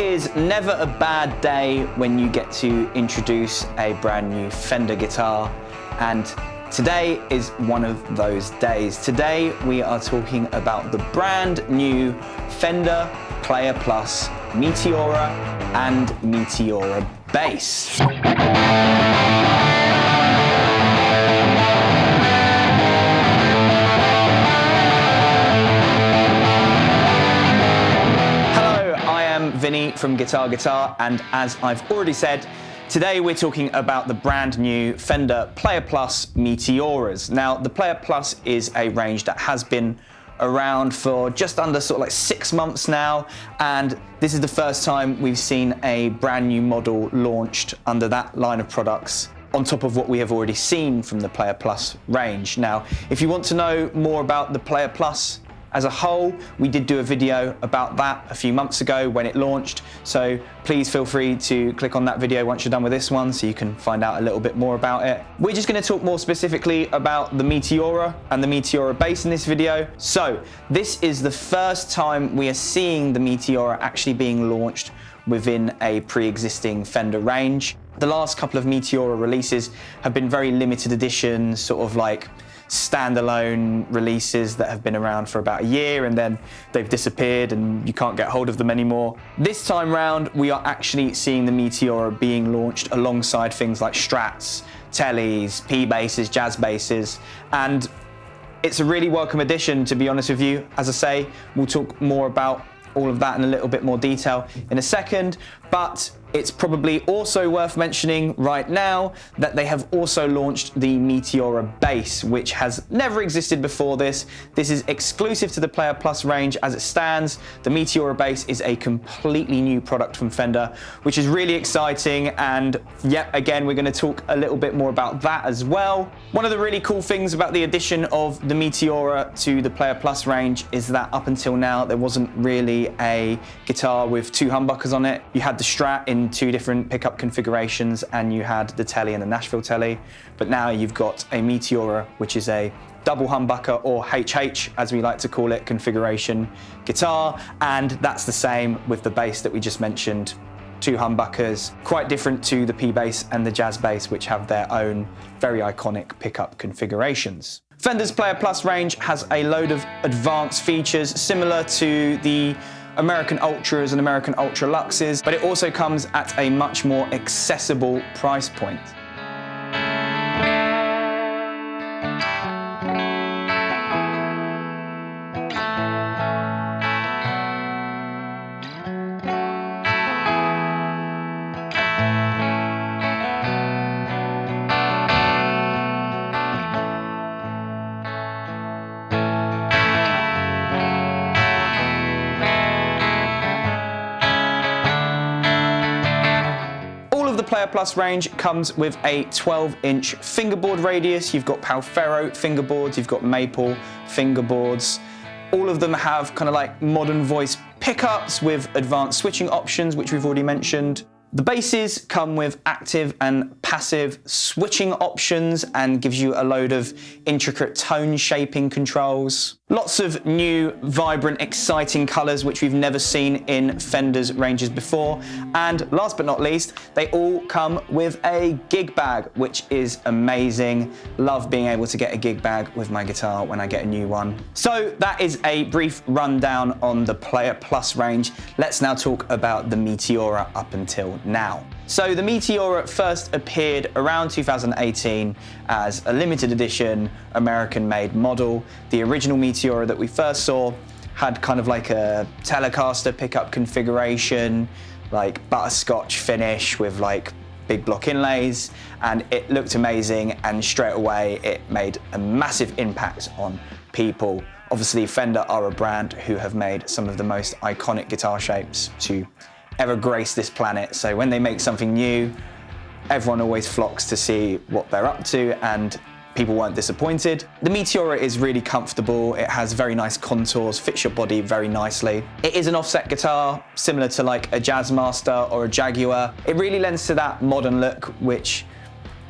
is never a bad day when you get to introduce a brand new Fender guitar, and today is one of those days. Today we are talking about the brand new Fender Player Plus Meteora and Meteora bass. Vinny from Guitar, and as I've already said, today we're talking about the brand new Fender Player Plus Meteoras. Now, the Player Plus is a range that has been around for just under sort of like 6 months now, and this is the first time we've seen a brand new model launched under that line of products on top of what we have already seen from the Player Plus range. Now, if you want to know more about the Player Plus as a whole, we did do a video about that a few months ago when it launched, so please feel free to click on that video once you're done with this one so you can find out a little bit more about it. We're just going to talk more specifically about the Meteora and the Meteora bass in this video. So this is the first time we are seeing the Meteora actually being launched within a pre-existing Fender range. The last couple of Meteora releases have been very limited edition, sort of like standalone releases that have been around for about a year and then they've disappeared and you can't get hold of them anymore. This time round, we are actually seeing the Meteora being launched alongside things like Strats, Tellies, P basses, jazz basses, and it's a really welcome addition, to be honest with you. As I say, we'll talk more about all of that in a little bit more detail in a second, but it's probably also worth mentioning right now that they have also launched the Meteora bass, which has never existed before this. This is exclusive to the Player Plus range as it stands. The Meteora bass is a completely new product from Fender, which is really exciting, and yet again, we're going to talk a little bit more about that as well. One of the really cool things about the addition of the Meteora to the Player Plus range is that up until now, there wasn't really a guitar with 2 humbuckers on it. You had the Strat in 2 different pickup configurations, and you had the Telly and the Nashville Telly, but now you've got a Meteora, which is a double humbucker, or HH as we like to call it, configuration guitar, and that's the same with the bass that we just mentioned. 2 humbuckers, quite different to the P bass and the jazz bass, which have their own very iconic pickup configurations. Fender's Player Plus range has a load of advanced features similar to the American Ultras and American Ultra Luxes, but it also comes at a much more accessible price point. The Player Plus range comes with a 12-inch fingerboard radius. You've got Palfero fingerboards, you've got Maple fingerboards. All of them have kind of like modern voice pickups with advanced switching options, which we've already mentioned. The basses come with active and passive switching options and gives you a load of intricate tone shaping controls. Lots of new, vibrant, exciting colors, which we've never seen in Fender's ranges before. And last but not least, they all come with a gig bag, which is amazing. Love being able to get a gig bag with my guitar when I get a new one. So that is a brief rundown on the Player Plus range. Let's now talk about the Meteora up until now. So the Meteora first appeared around 2018 as a limited edition American-made model. The original Meteora that we first saw had kind of like a Telecaster pickup configuration, like butterscotch finish with like big block inlays, and it looked amazing, and straight away it made a massive impact on people. Obviously, Fender are a brand who have made some of the most iconic guitar shapes to ever grace this planet, so when they make something new, everyone always flocks to see what they're up to, and people weren't disappointed. The Meteora is really comfortable, it has very nice contours, fits your body very nicely. It is an offset guitar, similar to like a Jazzmaster or a Jaguar. It really lends to that modern look, which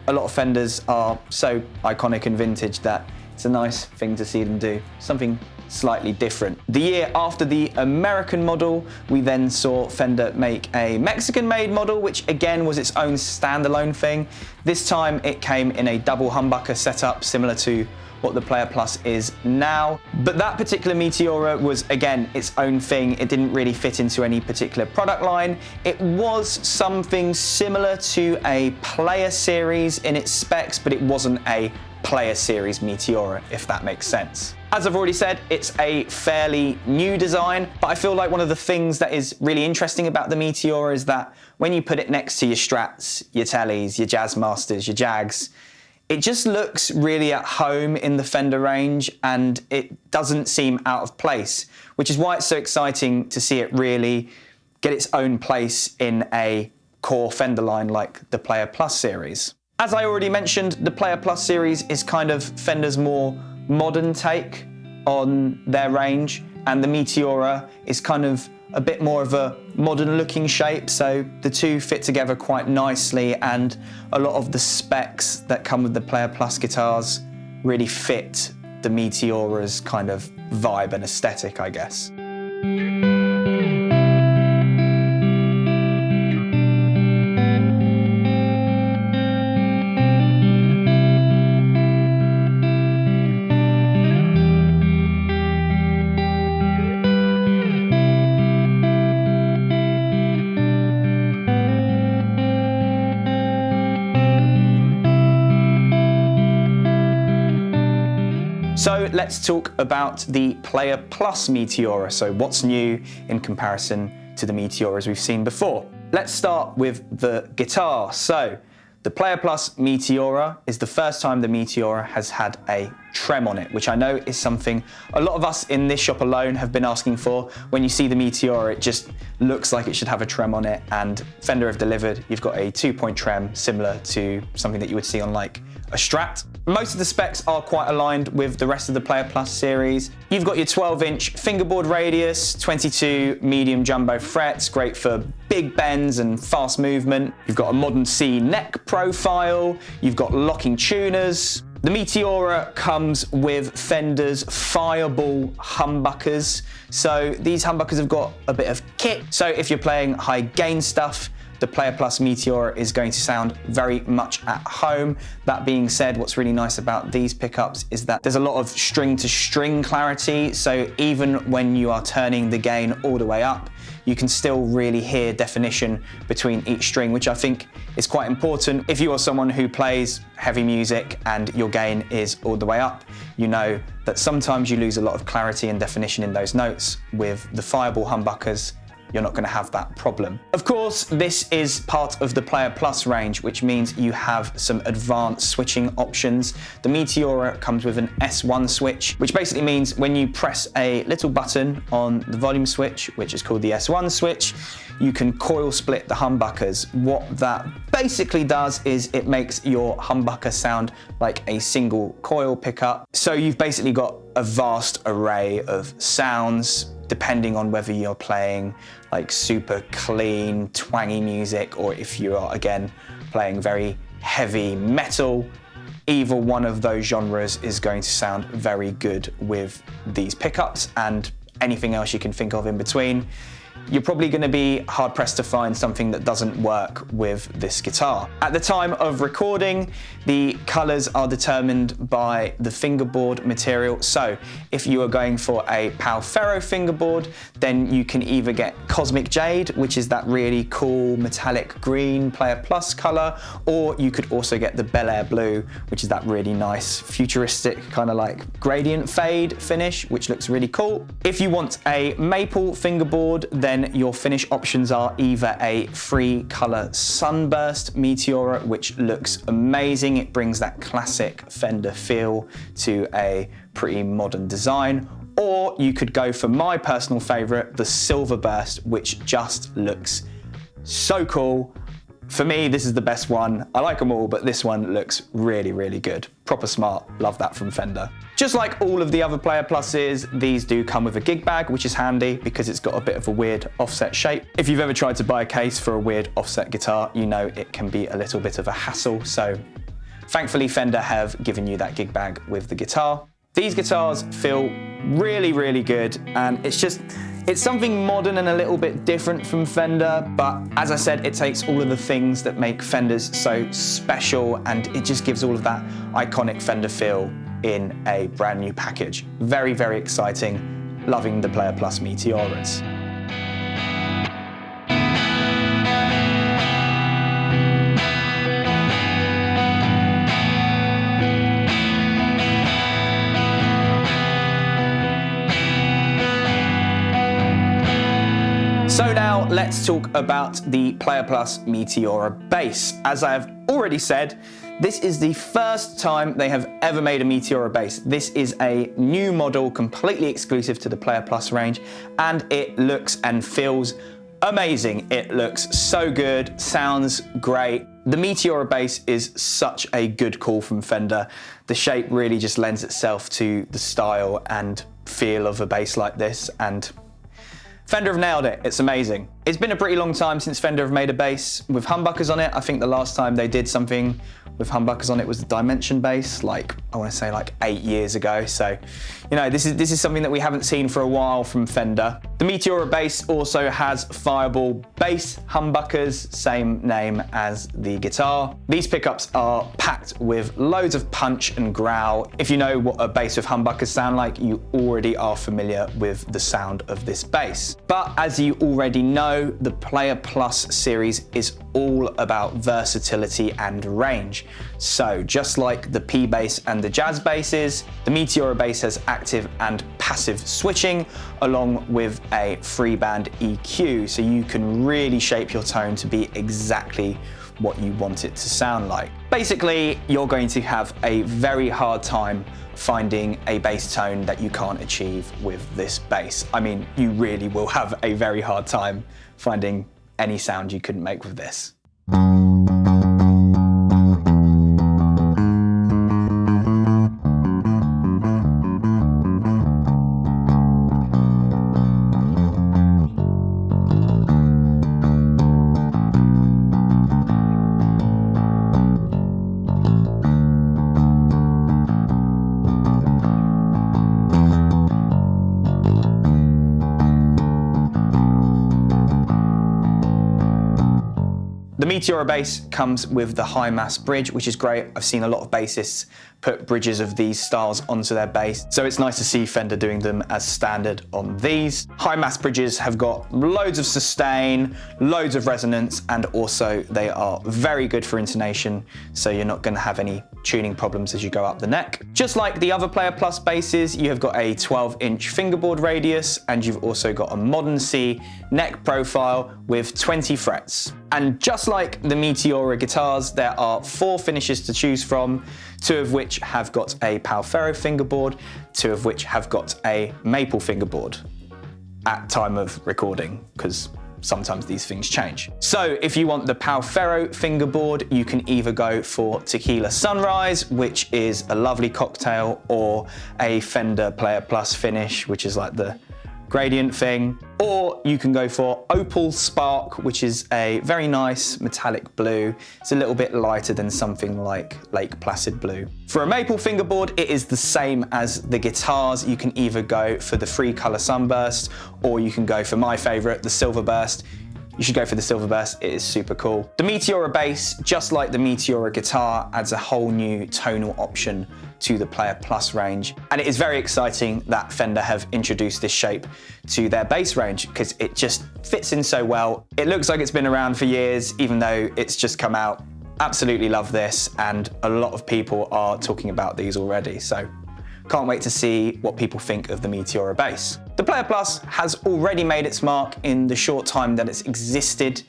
a lot of Fenders are so iconic and vintage that it's a nice thing to see them do. Something slightly different. The year after the American model, we then saw Fender make a Mexican-made model, which again was its own standalone thing. This time it came in a double humbucker setup, similar to what the Player Plus is now. But that particular Meteora was, again, its own thing. It didn't really fit into any particular product line. It was something similar to a Player series in its specs, but it wasn't a Player series Meteora, if that makes sense. As I've already said, it's a fairly new design, but I feel like one of the things that is really interesting about the Meteora is that when you put it next to your Strats, your Tellys, your Jazzmasters, your Jags, it just looks really at home in the Fender range, and it doesn't seem out of place, which is why it's so exciting to see it really get its own place in a core Fender line like the Player Plus series. As I already mentioned, the Player Plus series is kind of Fender's more modern take on their range, and the Meteora is kind of a bit more of a modern looking shape, so the two fit together quite nicely, and a lot of the specs that come with the Player Plus guitars really fit the Meteora's kind of vibe and aesthetic, I guess. So let's talk about the Player Plus Meteora. So what's new in comparison to the Meteoras we've seen before? Let's start with the guitar. So the Player Plus Meteora is the first time the Meteora has had a trem on it, which I know is something a lot of us in this shop alone have been asking for. When you see the Meteora, it just looks like it should have a trem on it, and Fender have delivered. You've got a 2-point trem similar to something that you would see on like a Strat. Most of the specs are quite aligned with the rest of the Player Plus series. You've got your 12-inch fingerboard radius, 22 medium jumbo frets, great for big bends and fast movement. You've got a modern C neck profile. You've got locking tuners. The Meteora comes with Fender's Fireball humbuckers. So these humbuckers have got a bit of kick. So if you're playing high gain stuff, the Player Plus Meteora is going to sound very much at home. That being said, what's really nice about these pickups is that there's a lot of string to string clarity. So even when you are turning the gain all the way up, you can still really hear definition between each string, which I think is quite important. If you are someone who plays heavy music and your gain is all the way up, you know that sometimes you lose a lot of clarity and definition in those notes. With the Fireball humbuckers, you're not going to have that problem. Of course, this is part of the Player Plus range, which means you have some advanced switching options. The Meteora comes with an S1 switch, which basically means when you press a little button on the volume switch, which is called the S1 switch, you can coil split the humbuckers. What that basically does is it makes your humbucker sound like a single coil pickup. So you've basically got a vast array of sounds, depending on whether you're playing like super clean, twangy music, or if you are, again, playing very heavy metal. Either one of those genres is going to sound very good with these pickups, and anything else you can think of in between. You're probably going to be hard pressed to find something that doesn't work with this guitar. At the time of recording, the colors are determined by the fingerboard material. So if you are going for a Pal Ferro fingerboard, then you can either get Cosmic Jade, which is that really cool metallic green Player Plus color, or you could also get the Bel Air Blue, which is that really nice futuristic kind of like gradient fade finish, which looks really cool. If you want a maple fingerboard, then your finish options are either a 3-color Sunburst Meteora, which looks amazing. It brings that classic Fender feel to a pretty modern design. Or you could go for my personal favorite, the Silver Burst, which just looks so cool. For me, this is the best one. I like them all, but this one looks really, really good. Proper smart, love that from Fender. Just like all of the other Player Pluses, these do come with a gig bag, which is handy because it's got a bit of a weird offset shape. If you've ever tried to buy a case for a weird offset guitar, you know it can be a little bit of a hassle. So thankfully, Fender have given you that gig bag with the guitar. These guitars feel Really, really good, and it's something modern and a little bit different from Fender, but as I said, it takes all of the things that make Fenders so special, and it just gives all of that iconic Fender feel in a brand new package. Very, very exciting. Loving the Player Plus Meteoras. So now let's talk about the Player Plus Meteora bass. As I have already said, this is the first time they have ever made a Meteora bass. This is a new model, completely exclusive to the Player Plus range, and it looks and feels amazing. It looks so good, sounds great. The Meteora bass is such a good call from Fender. The shape really just lends itself to the style and feel of a bass like this, and Fender have nailed it. It's amazing. It's been a pretty long time since Fender have made a bass with humbuckers on it. I think the last time they did something with humbuckers on it was the Dimension bass, like I want to say like 8 years ago. So, you know, this is something that we haven't seen for a while from Fender. The Meteora bass also has Fireball bass humbuckers, same name as the guitar. These pickups are packed with loads of punch and growl. If you know what a bass with humbuckers sound like, you already are familiar with the sound of this bass. But as you already know, the Player Plus series is all about versatility and range. So just like the P bass and the jazz basses, the Meteora bass has active and passive switching along with a free band EQ, so you can really shape your tone to be exactly what you want it to sound like. Basically, you're going to have a very hard time finding a bass tone that you can't achieve with this bass. I mean, you really will have a very hard time finding any sound you couldn't make with this. The Meteora bass comes with the high mass bridge, which is great. I've seen a lot of bassists put bridges of these styles onto their bass, so it's nice to see Fender doing them as standard on these. High mass bridges have got loads of sustain, loads of resonance, and also they are very good for intonation, so you're not going to have any tuning problems as you go up the neck. Just like the other Player Plus basses, you have got a 12-inch fingerboard radius, and you've also got a modern C neck profile with 20 frets. And just like the Meteora guitars, there are 4 finishes to choose from, 2 of which have got a Pal Ferro fingerboard, 2 of which have got a maple fingerboard at time of recording, because sometimes these things change. So if you want the Pal Ferro fingerboard, you can either go for Tequila Sunrise, which is a lovely cocktail, or a Fender Player Plus finish, which is like the gradient thing, or you can go for Opal Spark, which is a very nice metallic blue. It's a little bit lighter than something like Lake Placid blue. For a maple fingerboard, it is the same as the guitars. You can either go for the 3-color Sunburst, or you can go for my favorite, the Silverburst. You should go for the Silverburst, it is super cool. The Meteora bass, just like the Meteora guitar, adds a whole new tonal option to the Player Plus range. And it is very exciting that Fender have introduced this shape to their bass range, because it just fits in so well. It looks like it's been around for years, even though it's just come out. Absolutely love this, and a lot of people are talking about these already, so can't wait to see what people think of the Meteora bass. The Player Plus has already made its mark in the short time that it's existed.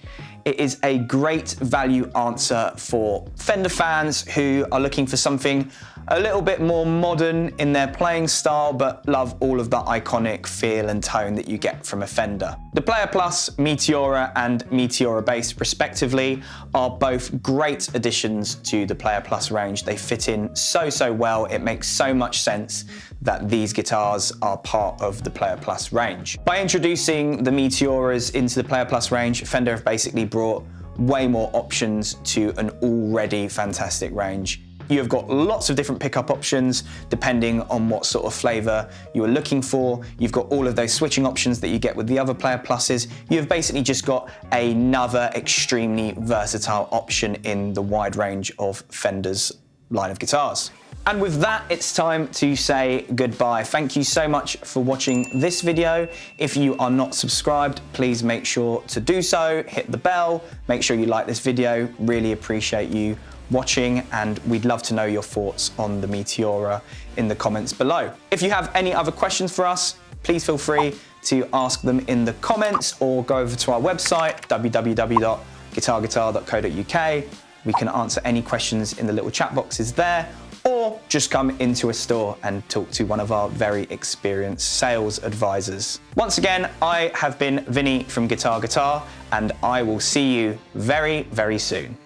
It is a great value answer for Fender fans who are looking for something a little bit more modern in their playing style, but love all of the iconic feel and tone that you get from a Fender. The Player Plus Meteora and Meteora bass, respectively, are both great additions to the Player Plus range. They fit in so well. It makes so much sense that these guitars are part of the Player Plus range. By introducing the Meteoras into the Player Plus range, Fender have basically brought way more options to an already fantastic range. You have got lots of different pickup options depending on what sort of flavour you are looking for. You've got all of those switching options that you get with the other Player Pluses. You've basically just got another extremely versatile option in the wide range of Fender's line of guitars. And with that, it's time to say goodbye. Thank you so much for watching this video. If you are not subscribed, please make sure to do so. Hit the bell, make sure you like this video. Really appreciate you watching, and we'd love to know your thoughts on the Meteora in the comments below. If you have any other questions for us, please feel free to ask them in the comments or go over to our website, www.guitarguitar.co.uk. We can answer any questions in the little chat boxes there, or just come into a store and talk to one of our very experienced sales advisors. Once again, I have been Vinny from Guitar Guitar, and I will see you very, very soon.